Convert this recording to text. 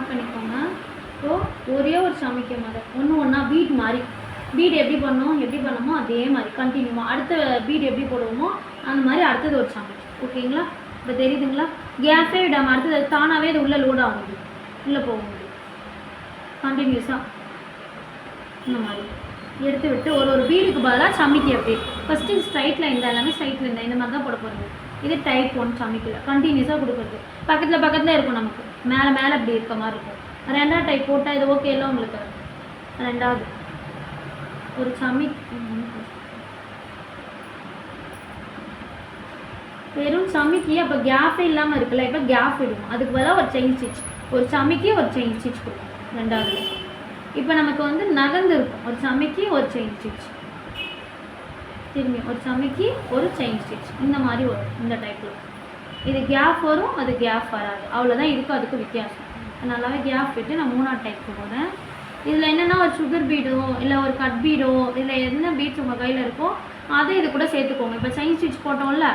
Mark பண்ணிக்கோங்க. So ஒரே ஒரு சமைக்க மாதிரி ஒன்றா பீட் மாதிரி பீட் எப்படி பண்ணோமோ அதே மாதிரி கண்டினியூவாக அடுத்த பீட் எப்படி போடுவோமோ அந்த மாதிரி அடுத்தது ஒரு சமைச்சு. ஓகேங்களா? இப்போ தெரியுதுங்களா? கேஸே விடாமல் அடுத்தது தானாகவே இது உள்ளே லோட் ஆக முடியும், உள்ளே போக முடியும். கண்டினியூஸாக இந்த மாதிரி எடுத்து விட்டு ஒரு பீடுக்கு பதிலாக சமைக்கி. அப்படி ஃபஸ்ட்டு ஸ்ட்ரைட்டில் இருந்தால் எல்லாமே ஸ்ட்ரைட்டில் இருந்தால் இந்த மாதிரி தான் போட போகிறது. இது டைப் 1 சமைக்கல கண்டினியூஸாக கொடுக்குறது. பக்கத்தில் இருக்கும், நமக்கு மேலே இப்படி இருக்க மாதிரி இருக்கும். ரெண்டாவது டைப் போட்டால் இது ஓகே இல்லை உங்களுக்கு. ரெண்டாவது ஒரு வெறும் சமைக்கி. அப்போ கேப்பே இல்லாமல் இருக்குல்ல, இப்போ கேப் விடுவோம். அதுக்கு பதிலாக ஒரு செயின் ஸ்டிச், ஒரு சமைக்கி ஒரு செயின் ஸ்டிச் கொடுக்கும் ரெண்டாவது. இப்போ நமக்கு வந்து நகர்ந்து இருக்கும். ஒரு சமைக்கி ஒரு செயின் ஸ்டிச், திரும்பி ஒரு சமைக்கி ஒரு செயின் ஸ்டிச், இந்த மாதிரி வரும். இந்த டைப்பில் இது கேப் வரும், அது கேப் வராது. அவ்வளோதான் இதுக்கும் அதுக்கு வித்தியாசம். நல்லாவே கேப் விட்டு நான் 3ஆவது டைப் போகிறேன். இதில் என்னென்னா ஒரு சுகர் பீடோ இல்லை ஒரு கட் பீடோ இல்லை என்ன பீட்ஸ் உங்கள் கையில் இருக்கோ அதை இது கூட சேர்த்துக்கோங்க. இப்போ செயின் ஸ்டிச் போட்டோம்ல,